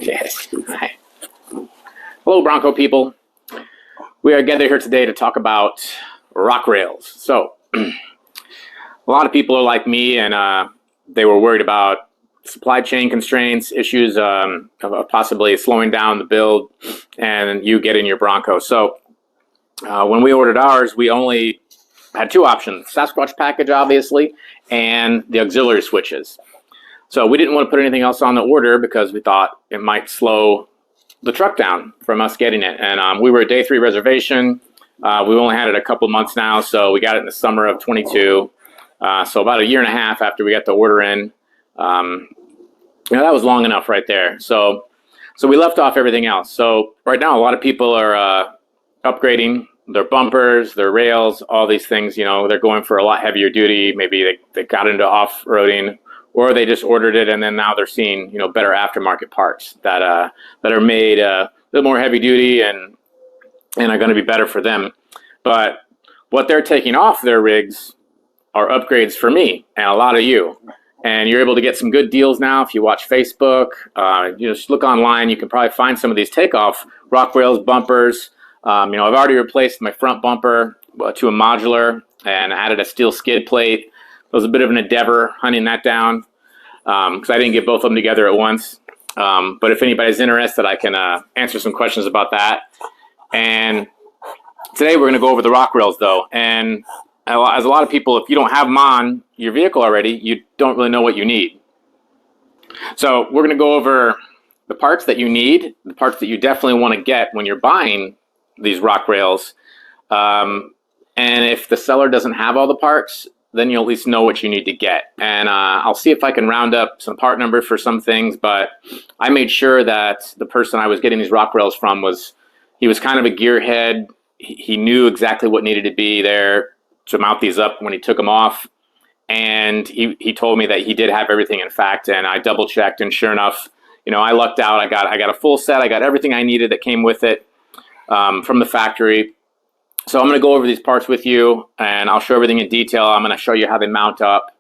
Yes. Hi. Hello, Bronco people. We are gathered here today to talk about rock rails. So, a lot of people are like me, and they were worried about supply chain constraints, issues of possibly slowing down the build, and you getting your Bronco. So, when we ordered ours, we only had two options: Sasquatch package, obviously, and the auxiliary switches. So we didn't want to put anything else on the order because we thought it might slow the truck down from us getting it. And we were a day 3 reservation. We've only had it a couple months now, so we got it in the summer of 22. So about a year and a half after we got the order in. That was long enough right there. So we left off everything else. So right now, a lot of people are upgrading their bumpers, their rails, all these things. You know, they're going for a lot heavier duty. Maybe they got into off-roading, or they just ordered it and then now they're seeing, you know, better aftermarket parts that are made a little more heavy duty and are going to be better for them. But what they're taking off their rigs are upgrades for me and a lot of you. And you're able to get some good deals now if you watch Facebook. You just look online. You can probably find some of these takeoff rock rails bumpers. I've already replaced my front bumper to a modular and added a steel skid plate. It was a bit of an endeavor hunting that down because I didn't get both of them together at once. But if anybody's interested, I can answer some questions about that. And today we're going to go over the rock rails, though. And as a lot of people, if you don't have them on your vehicle already, you don't really know what you need. So we're going to go over the parts that you need, the parts that you definitely want to get when you're buying these rock rails. And if the seller doesn't have all the parts, then you'll at least know what you need to get. And I'll see if I can round up some part numbers for some things, but I made sure that the person I was getting these rock rails from was kind of a gearhead. He knew exactly what needed to be there to mount these up when he took them off. And he told me that he did have everything in fact, and I double checked, and sure enough, I lucked out. I got a full set. I got everything I needed that came with it from the factory. So I'm going to go over these parts with you, and I'll show everything in detail. I'm going to show you how they mount up,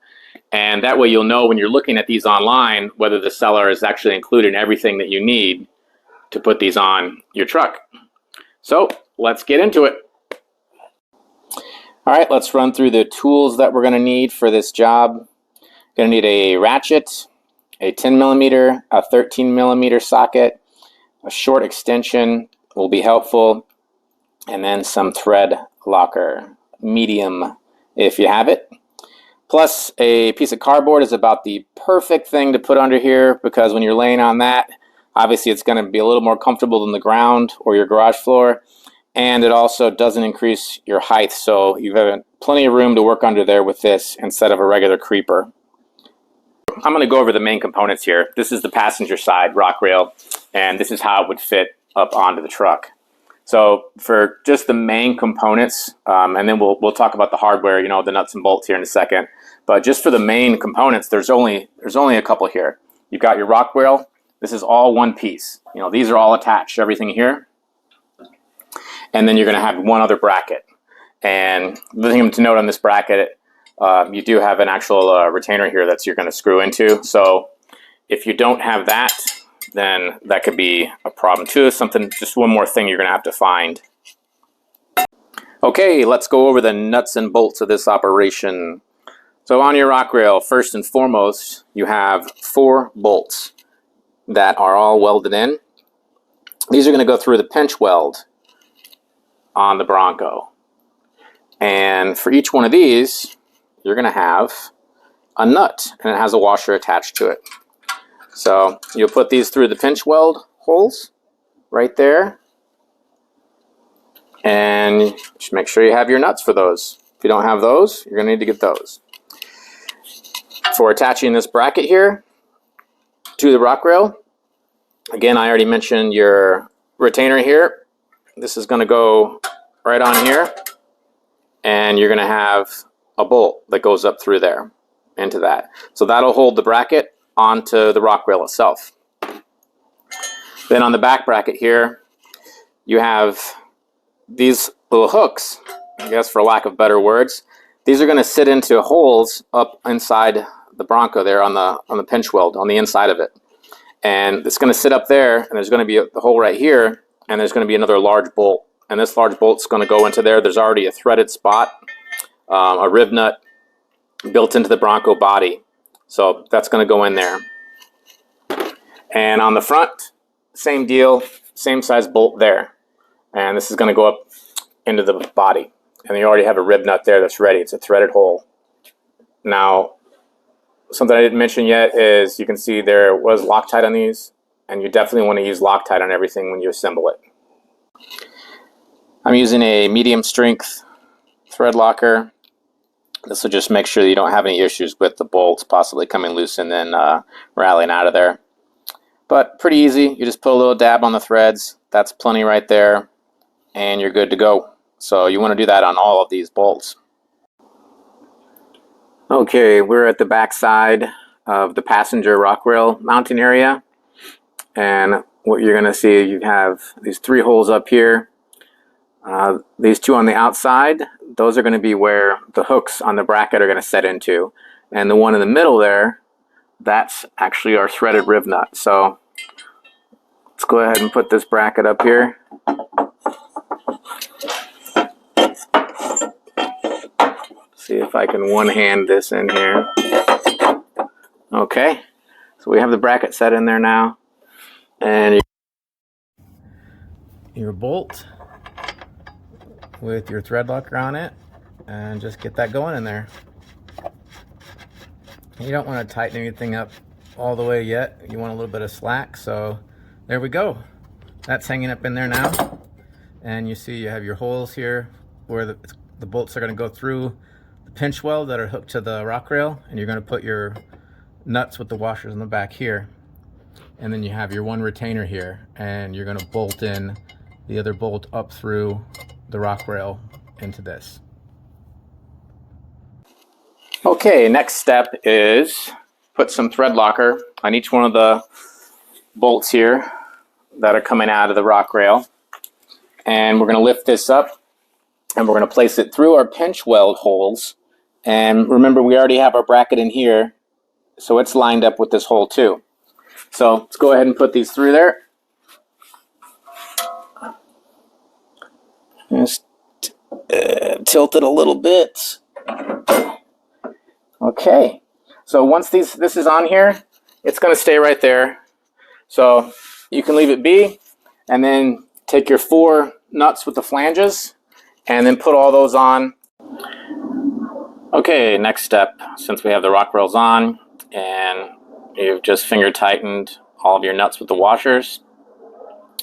and that way you'll know when you're looking at these online whether the seller is actually including everything that you need to put these on your truck. So let's get into it. All right, let's run through the tools that we're going to need for this job. Going to need a ratchet, a 10 millimeter, a 13 millimeter socket, a short extension will be helpful, and then some thread locker, medium if you have it. Plus a piece of cardboard is about the perfect thing to put under here, because when you're laying on that, obviously it's going to be a little more comfortable than the ground or your garage floor, and it also doesn't increase your height, so you have plenty of room to work under there with this instead of a regular creeper. I'm going to go over the main components here. This is the passenger side rock rail, and this is how it would fit up onto the truck. So for just the main components, and then we'll talk about the hardware, the nuts and bolts here in a second. But just for the main components, there's only a couple here. You've got your rock rail. This is all one piece. These are all attached, everything here. And then you're going to have one other bracket. And the thing to note on this bracket, you do have an actual retainer here that you're going to screw into. So if you don't have that, then that could be a problem too. Just one more thing you're going to have to find. Okay, let's go over the nuts and bolts of this operation. So on your rock rail, first and foremost, you have 4 bolts that are all welded in. These are going to go through the pinch weld on the Bronco. And for each one of these, you're going to have a nut, and it has a washer attached to it. So you'll put these through the pinch weld holes right there, and just make sure you have your nuts for those. If you don't have those, you're going to need to get those. For attaching this bracket here to the rock rail, again, I already mentioned your retainer here. This is going to go right on here, and you're going to have a bolt that goes up through there into that. So that'll hold the bracket onto the rock rail itself. Then on the back bracket here, you have these little hooks, I guess for lack of better words. These are going to sit into holes up inside the Bronco there on the pinch weld on the inside of it. And it's going to sit up there, and there's going to be a hole right here, and there's going to be another large bolt. And this large bolt's going to go into there. There's already a threaded spot, a rib nut built into the Bronco body. So that's going to go in there. And on the front, same deal, same size bolt there. And this is going to go up into the body. And you already have a rib nut there that's ready. It's a threaded hole. Now, something I didn't mention yet is you can see there was Loctite on these, and you definitely want to use Loctite on everything when you assemble it. I'm using a medium strength thread locker. This will just make sure that you don't have any issues with the bolts possibly coming loose and then rattling out of there. But pretty easy. You just put a little dab on the threads. That's plenty right there, and you're good to go. So you want to do that on all of these bolts. Okay, we're at the back side of the passenger rock rail mounting area, and what you're going to see, you have these 3 holes up here. These 2 on the outside, those are going to be where the hooks on the bracket are going to set into, and the one in the middle there, that's actually our threaded rib nut. So let's go ahead and put this bracket up here. See if I can one-hand this in here. Okay, so we have the bracket set in there now, and your bolt with your thread locker on it, and just get that going in there. You don't want to tighten anything up all the way yet. You want a little bit of slack, so there we go. That's hanging up in there now, and you see you have your holes here where the bolts are going to go through the pinch weld that are hooked to the rock rail, and you're going to put your nuts with the washers in the back here, and then you have your one retainer here, and you're going to bolt in the other bolt up through the rock rail into this. Okay, next step is put some thread locker on each one of the bolts here that are coming out of the rock rail, and we're going to lift this up and we're going to place it through our pinch weld holes. And remember, we already have our bracket in here, so it's lined up with this hole too. So let's go ahead and put these through there. Just tilt it a little bit. Okay, so once this is on here, it's going to stay right there. So you can leave it be, and then take your 4 nuts with the flanges, and then put all those on. Okay, next step, since we have the rock rails on, and you've just finger tightened all of your nuts with the washers,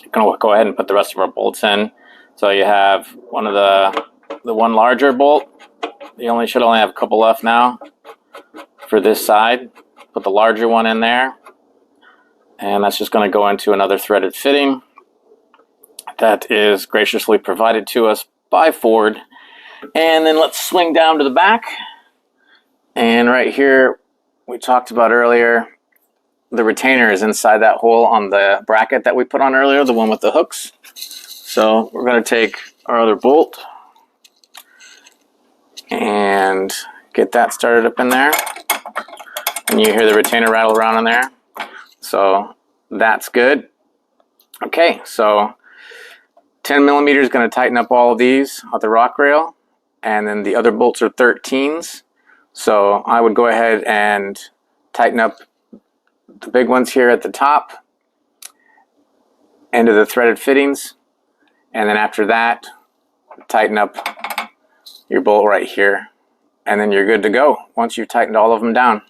you're going to go ahead and put the rest of our bolts in. So you have one of the one larger bolt. You should only have a couple left now for this side. Put the larger one in there, and that's just going to go into another threaded fitting that is graciously provided to us by Ford. And then let's swing down to the back, and right here we talked about earlier, the retainer is inside that hole on the bracket that we put on earlier, the one with the hooks. So we're going to take our other bolt and get that started up in there, and you hear the retainer rattle around in there, so that's good. Okay, so 10 millimeters is going to tighten up all of these at the rock rail, and then the other bolts are 13s, so I would go ahead and tighten up the big ones here at the top into the threaded fittings, and then after that tighten up your bolt right here, and then you're good to go once you've tightened all of them down.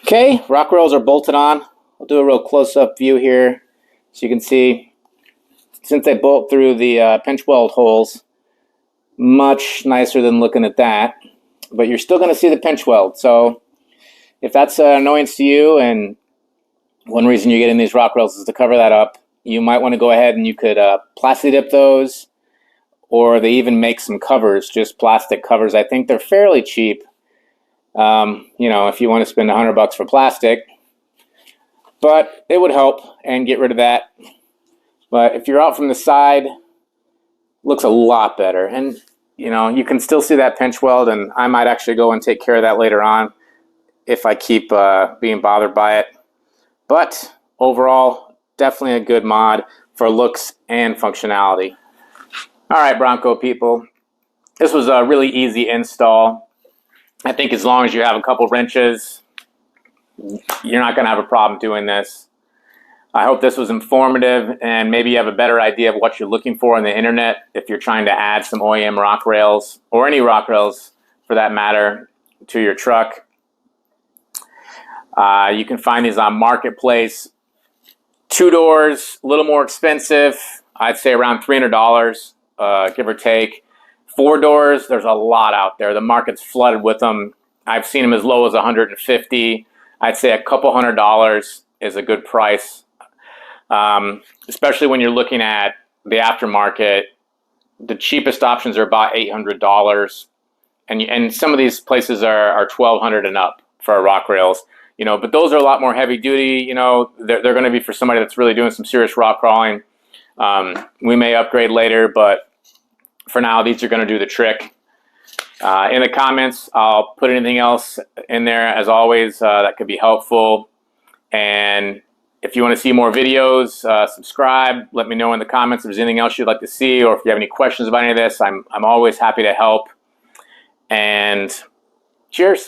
Okay, rock rails are bolted on. I'll do a real close-up view here so you can see, since they bolt through the pinch weld holes, much nicer than looking at that, but you're still going to see the pinch weld. So if that's an annoyance to you, and one reason you're getting these rock rails is to cover that up, you might want to go ahead and you could plasti dip those, or they even make some covers, just plastic covers. I think they're fairly cheap. You know, if you want to spend $100 for plastic, but it would help and get rid of that. But if you're out from the side, looks a lot better, and you know, you can still see that pinch weld, and I might actually go and take care of that later on if I keep being bothered by it. But overall, definitely a good mod for looks and functionality. All right, Bronco people, this was a really easy install. I think as long as you have a couple wrenches, you're not going to have a problem doing this. I hope this was informative and maybe you have a better idea of what you're looking for on the internet if you're trying to add some OEM Rock Rails, or any Rock Rails for that matter, to your truck. You can find these on Marketplace. 2 doors, a little more expensive. I'd say around $300, give or take. 4 doors, there's a lot out there. The market's flooded with them. I've seen them as low as $150. I'd say a couple $100 is a good price. Especially when you're looking at the aftermarket. The cheapest options are about $800, and some of these places are $1,200 and up for Rock Rails. You know, but those are a lot more heavy duty. You know, they're going to be for somebody that's really doing some serious rock crawling. We may upgrade later, but for now, these are going to do the trick. In the comments, I'll put anything else in there, as always, that could be helpful. And if you want to see more videos, subscribe. Let me know in the comments if there's anything else you'd like to see, or if you have any questions about any of this. I'm always happy to help. And cheers.